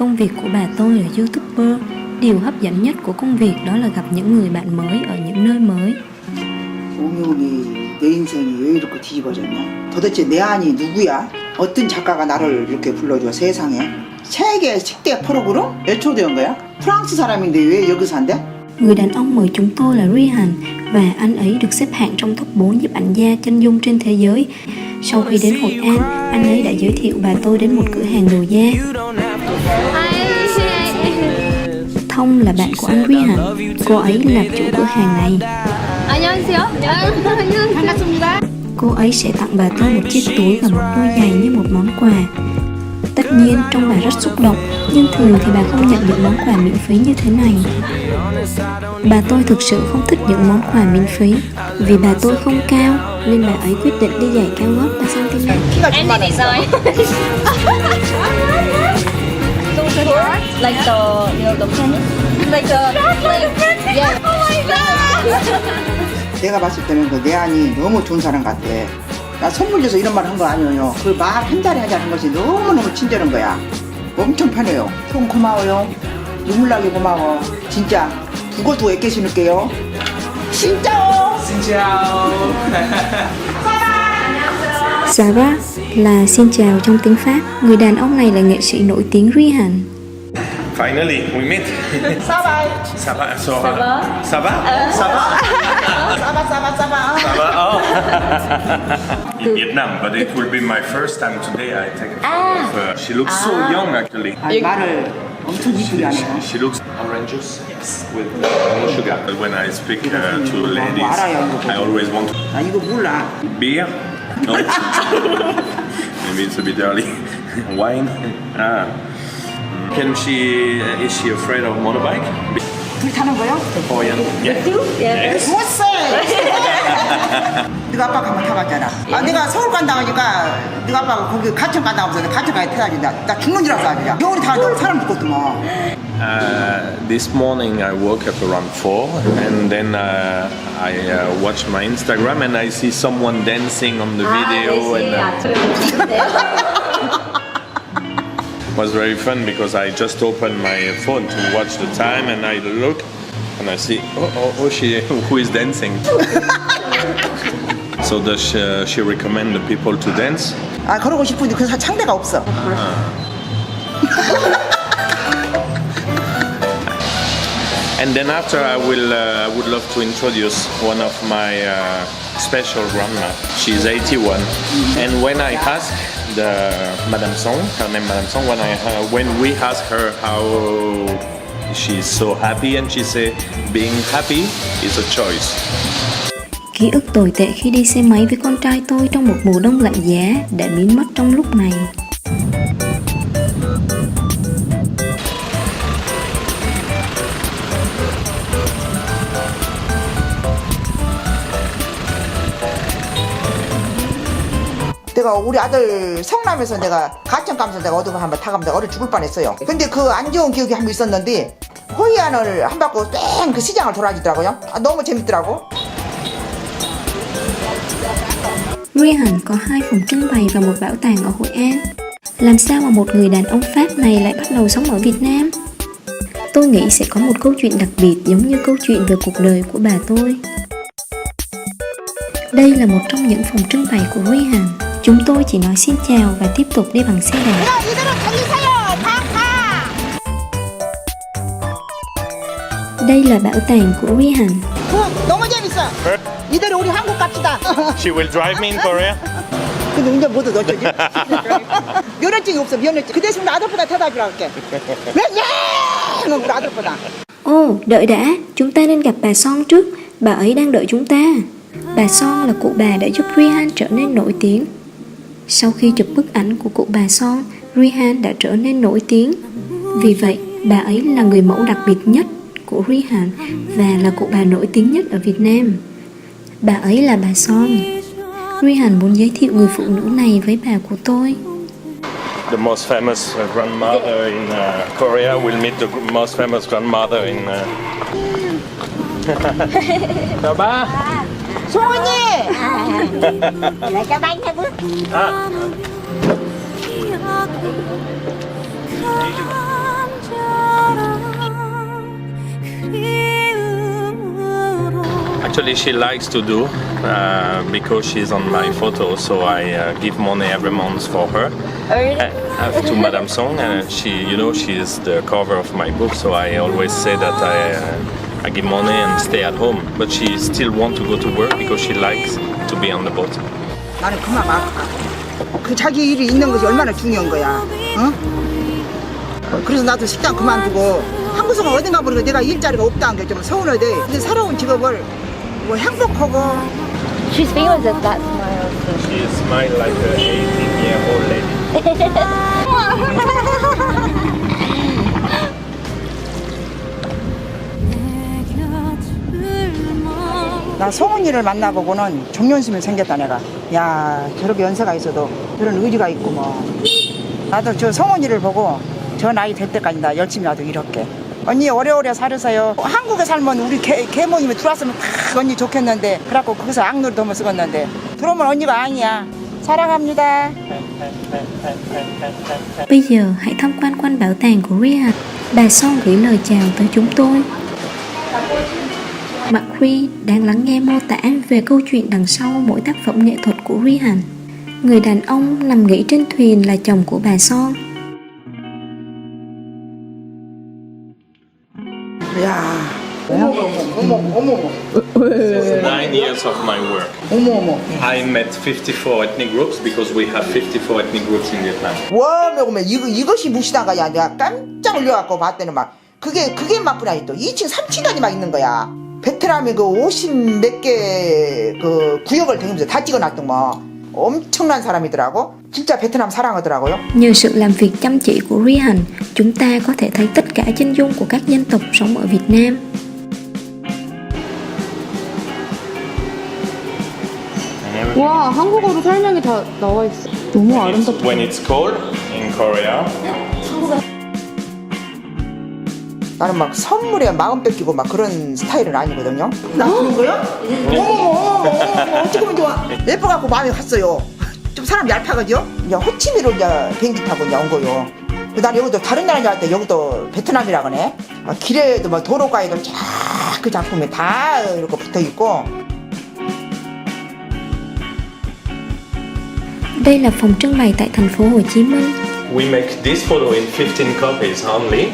Công việc của bà tôi là YouTuber. Điều hấp dẫn nhất của công việc đó là gặp những người bạn mới ở những nơi mới. 오묘니 내 인생이 왜 이렇게 뒤집어졌냐? 도대체 내 안이 누구야? 어떤 작가가 나를 이렇게 불러줘 세상에? 세계 식대 프로그램? 몇 초 된 거야? 프랑스 사람인데 왜 여기서 산대? Người đàn ông mời chúng tôi là Rihan và anh ấy được xếp hạng trong top 4 nhiếp ảnh gia chân dung trên thế giới. Sau khi đến Hội An, anh ấy đã giới thiệu bà tôi đến một cửa hàng đồ da. Thông là bạn của anh Rihan, cô ấy là chủ cửa hàng này. Cô ấy sẽ tặng bà tôi một chiếc túi và một đôi giày như một món quà. Tất nhiên trông bà rất xúc động, nhưng thường thì bà không nhận được món quà miễn phí như thế này. Bà tôi thực sự không thích những món quà miễn phí. Vì bà tôi không cao nên bà ấy quyết định đi giày cao gót 3cm. Em đi design. Like the tennis. Like yeah. 내가 봤을 때는 그 내 안이 너무 좋은 사람 같아. 나 선물 줘서 이런 말 한 거 아니에요. 그 말 한 달에 하자는 것이 너무너무 친절한 거야. 엄청 편해요. 통 고마워요. 눈물 나게 고마워. 진짜 두고 애깨 신을게요. 진짜요. Sarah là xin chào trong tiếng Pháp. Người đàn ông này là nghệ sĩ nổi tiếng Rihan. Finally, we met. Ça va? Ça va? Ça va? Ça va? Ça va? Ça va. Ça va? Oh. In Vietnam, but it will be my first time today. I take a photo of her. She looks so young, actually. 말을 엄청 이쁘게 하네요. She looks orange juice with no sugar. But when I speak to ladies, I always want to 나 이거 몰라. beer. No. Maybe it's a bit early. Wine. Ah. Can she? Is she afraid of motorbike? 불 타는 거요? Korean. Yeah. Yes. 못세. 네가 아빠가 한번 타봤잖아. 아, 내가 서울 간다 하니까 네가 아빠가 거기 가천 간다 하면서 가천까지 태워야지. 나 죽는 줄 알았어 그냥. 병원에 타는데 사람 죽었더만. This morning I woke up around 4 and then I watched my Instagram and I see someone dancing on the video and it was very fun because I just opened my phone to watch the time and I look and I see she who is dancing. So does she recommend the people to dance? 아 그러고 싶은데 그 상대가 없어. And then after I would love to introduce one of my special grandma. She's 81. And when I ask Madame Song, her name Madame Song, when we ask her how she's so happy and she say being happy is a choice. Ký ức tồi tệ khi đi xe máy với con trai tôi trong một mùa đông lạnh giá đã biến mất trong lúc này. 내가 우리 아들 성남에서 내가 가천 가면서 내가 어디 한번 타가면서 얼어 죽을 뻔했어요. 근데 그 안 좋은 기억이 한 번 있었는데 호이안을 한 바퀴 뺑 그 시장을 돌아주더라고요. 아, 너무 재밌더라고. Rihan có 2 phòng trưng bày và một bảo tàng ở Hội An. Làm sao mà một người đàn ông Pháp này lại bắt đầu sống ở Việt Nam? Tôi nghĩ sẽ có một câu chuyện đặc biệt giống như câu chuyện về cuộc đời của bà tôi. Đây là một trong những phòng trưng bày của Rihan. Chúng tôi chỉ nói xin chào và tiếp tục đi bằng xe đạp. Đây là bảo tàng của Rihan. 너무 재밌어. 이대로 우리 한국 갑시다. She will drive me in Korea? 근데 운전 못해도 어쩌지? 면허증이 없어 면허증. 그 대신 아들보다 태다 주라 할게. 왜? 우리 아들보다. Ồ, đợi đã, chúng ta nên gặp bà Son trước. Bà ấy đang đợi chúng ta. Bà Son là cụ bà đã giúp Rihan trở nên nổi tiếng. Sau khi chụp bức ảnh của cụ bà Son, Rihan đã trở nên nổi tiếng. Vì vậy, bà ấy là người mẫu đặc biệt nhất của Rihan và là cụ bà nổi tiếng nhất ở Việt Nam. Bà ấy là bà Son. Rihan muốn giới thiệu người phụ nữ này với bà của tôi. The most famous grandmother in Korea will meet the most famous grandmother in. Chào ba. 송은이. Lại cho bánh hay bước. À. Actually, she likes to do because she's on my photo, so I give money every month for her. To Madame Song, and she is the cover of my book, so I always say that I give money and stay at home. But she still want to go to work because she likes to be on the boat. 나는 그만 말까. 그 자기 일이 있는 것이 얼마나 중요한 거야. 어? 그래서 나도 식당 그만두고 한국에서 어딘가 보니까 내가 일자리가 없다는 게 좀 서운하대. 근데 살아온 직업을 뭐 행복하고 She's famous at that smile. She smiles like an 18-year-old lady. 나 송은이를 만나보고는 정연심이 생겼다 내가. 야 저렇게 연세가 있어도 저런 의지가 있고 뭐. 나도 저 송은이를 보고 저 나이 될 때까지 나 열심히 나도 이렇게. 언니 오래오래 살으세요. 한국에 살면 우리 계모님이 들어왔으면 다 언니 좋겠는데 그래갖고 거기서 악놀이 너무 쓰겠는데 들어오면 언니가 아니야. 사랑합니다. Bây giờ hãy tham quan quanh bảo tàng của Rihan. Bà Son gửi lời chào tới chúng tôi. McCree đang lắng nghe mô tả về câu chuyện đằng sau mỗi tác phẩm nghệ thuật của Rihan. Người đàn ông nằm nghỉ trên thuyền là chồng của bà Son. 야, 어머. It's 9 years of my work. 어머. I met 54 ethnic groups because we have 54 ethnic groups in Vietnam. 와, 이것이 무시다가야 내가 깜짝 놀려갖고 봤더니 막 그게 막뿐 아니 또 2층, 3층까지 막 있는 거야. 베트남이 그 50 몇 개 그 구역을 다니면서 다 찍어놨던 뭐 엄청난 사람이더라고. 진짜 베트남 사랑하더라고요. Nhờ sự làm việc chăm chỉ của Rihan, chúng ta có thể thấy tất cả chân dung của các dân tộc sống ở Việt Nam. 와, 한국어로 설명이 다 나와 있어. 너무 아름답다. When it's cold in Korea, 나는 막 선물에 마음 뺏기고 막 그런 스타일은 아니거든요. 나 그런 거요? 어머, 어떻게 보면 좋아. 예뻐갖고 마음이 갔어요. 좀 사람 얄팍하죠? 이제 호치미로 이제 비행기 타고 이제 온 거요. 난 여기도 다른 나라 갈 때 여기도 베트남이라 그러네. 길에도 막 도로가에도 쫙 그 작품이 다 이렇게 붙어 있고. Đây là phòng trưng bày tại thành phố Hồ Chí Minh. we make this photo in 15 copies only.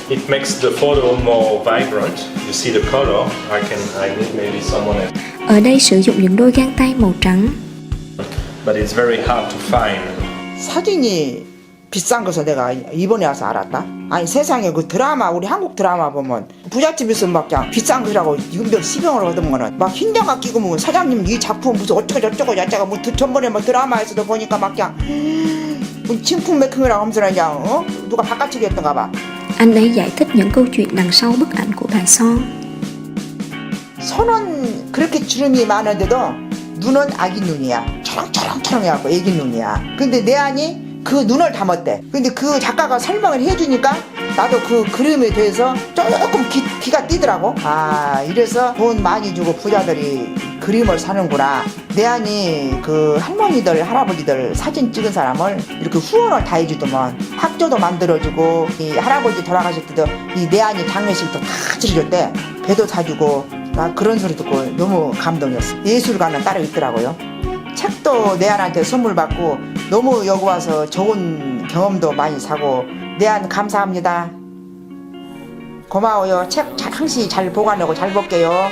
It makes the photo more vibrant. You see the color. I need maybe someone else. Ở đây sử dụng những đôi găng tay màu trắng. But it's very hard to find. 사진이 비싼 것을 내가 이번에 와서 알았다. 아니 세상에 그 드라마 우리 한국 드라마 보면 부잣집에서 막 그냥 비싼 것이라고 윤병 시병을 얻으면은 막 흰장갑 끼고 뭐 사장님 이 작품 무슨 어쩌고 저쩌고 야자가 뭐 전번에 뭐 드라마에서도 보니까 막 그냥 뭐 진품 메이킹이라고 하면서 그냥 누가 바깥쪽에 했던가 봐. Anh ấy giải thích những câu chuyện đằng sau bức ảnh của bà Son. 손은 그렇게 주름이 많은데도 눈은 아기 눈이야. 초롱초롱초롱 해갖고 애기 눈이야. 근데 내 안이 그 눈을 담았대. 근데 그 작가가 설명을 해주니까 나도 그 그림에 대해서 조금 귀가 띄더라고. 아 이래서 돈 많이 주고 부자들이 그림을 사는구나. 내 안이 그 할머니들 할아버지들 사진 찍은 사람을 이렇게 후원을 다 해주더만 학교도 만들어주고 이 할아버지 돌아가실 때도 이 내 안이 장례식도 다 치러줬대. 배도 사주고 나 그런 소리 듣고 너무 감동이었어. 예술가는 따로 있더라고요. 책도 내한한테 선물 받고 너무 여기 와서 좋은 경험도 많이 사고 내한 감사합니다. 고마워요. 책 항시 잘 보관하고 잘 볼게요.